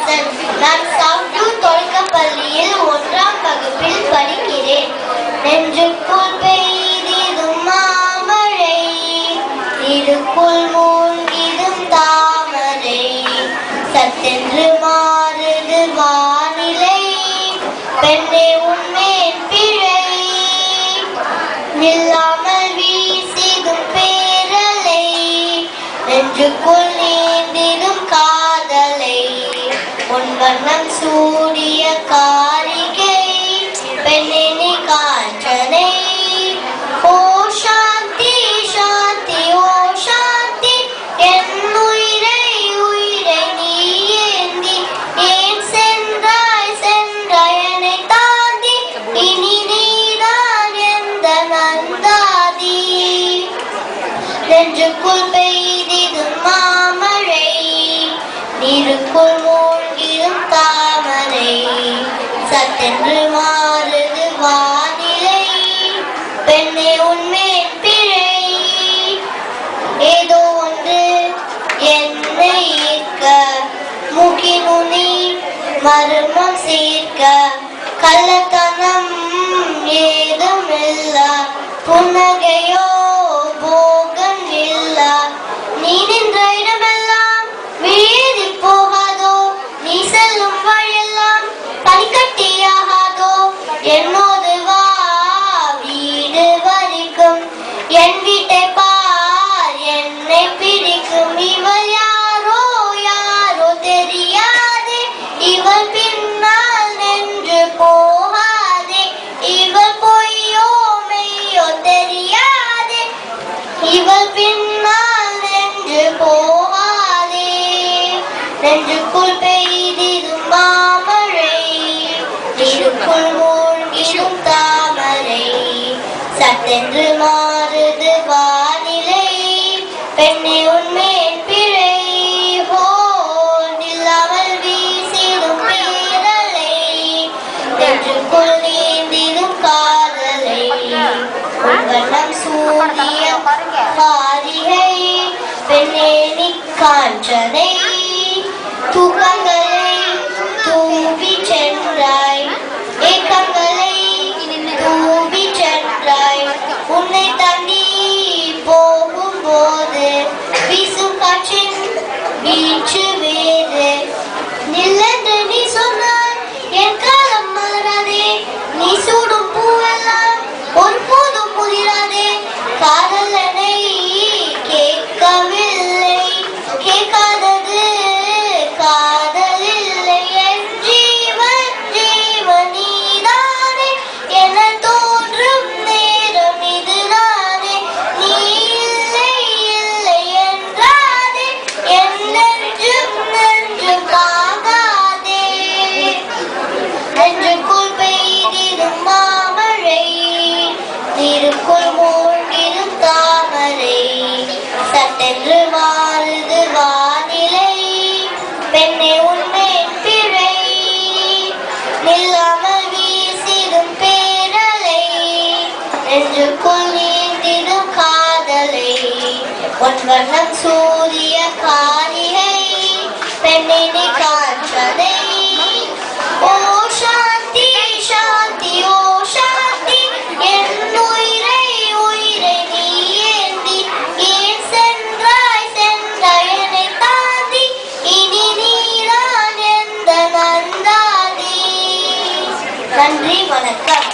ஸ்ரீனிவாசன். நான் சாப்டூர் தொடக்கப்பள்ளியில் 1ஆம் வகுப்பில் படிக்கிறேன். நெஞ்சுக்குள் பெய்திடும் மாமழை, இதுக்குள் மூழ்கிடும் தாமரை, சத்தென்று மாறுது வானிலை, பெண்ணே உன்மேல் பிழை, நில்லாமல் வீசிடும் பேரலை, நெஞ்சுக்குள் நீந்திடும் காதலை, உன் வண்ணம் சூடிய காரிகை, பெண்ணே நீ காற்றனை. ஓ சாந்தி சாந்தி ஓ சாந்தி, என் உயிரை உயிரை நீ ஏந்தி ஏன் சென்றாய் சென்றாய் என்னை தாண்டி, இனி நீதான் எந்த நந்தாதி. நெஞ்சுக்குள் பெய்திடும் மாமழை, நீருக்குள் மூழ்கிடும் தாமரை, சத்தென்று மாறுது வானிலை, பெண்ணே உன்மேல் பிழை. ஏதோ ஒன்று என்னை ஈர்க்க, மூக்கினுனி மர்மம் சேர்க்க, கள்ளத்தனம் ஏதும் இல்ல, புன்னகையோ போகம் இல்ல, நீ நின்ற இடமெல்லாம் வீதி போகாதோ, நீ செல்லும் வழியெல்லாம் பனிக்கட்டியாகாதோ, என்னோடு வா வீடு வரைக்கும், என் வீட்டை பார் என்னை பிடிக்கும். இவள் யாரோ யாரோ தெரியாதே, இவள் பின்னால் நின்று போகாதே, இவள் பொய்யோ மெய்யோ தெரியாதே, இவள் பின்னால் நின்று போகாதே. நெஞ்சுக்குள் பெய்திடும் மாமழை, நீருக்குள் மூழ்கிடும் தாமரை, சட்டென்று மாறுது வானிலை, பெண்ணே உன்மேல் பிழை. ஹோ நில்லாமல் வீசிடும் பேரலை, நெஞ்சுக்குள் நீந்திடும் காதலை, உன் வண்ணம் சூடிய காரிகை, பெண்ணே நீ காஞ்சனை. தூக்கங்களை தூவி சென்றாய், ஏக்கங்களை தூவி சென்றாய், உன்னை தாண்டி போகும்போது வீசும் காற்றின் வீச்சு வேறு. நில்லென்று நீ சொன்னாய் என் காலம் மலராதே, நீ சூடும் பூவெல்லாம் ஒருபோதும் முதிராதே, காதலனை கேட்கவில்லை, கேட்காதது காதலில்லை, என் ஜீவன் ஜீவன் நீதானே, என தோன்றும் நேரம் இதுதானே, நீ இல்லை இல்லை என்றாதே, என் நெஞ்சும் நெஞ்சும் தாங்காதே. நெஞ்சுக்குள் பெய்திடும் மாமழை, நீருக்குள் மூழ்கிடும் தாமரை, சட்டென்று மாறுது வானிலை, பெண்ணே உன்மேல் பிழை. நில்லாமல் வீசிடும் பேரலை, நெஞ்சுக்குள் நீந்திடும் காதலை, உன் வண்ணம் சூரிய காரிகை, பெண்ணே நீ காற்றனை. ஓ சாந்தி சாந்தி ஓ சாந்தி, என் உயிரை உயிரை நீ ஏந்தி ஏன் சென்றாய் சென்றாய் என்னை தாண்டி, இனி நீதான் எந்த நந்தாதி. நன்றி, வணக்கம்.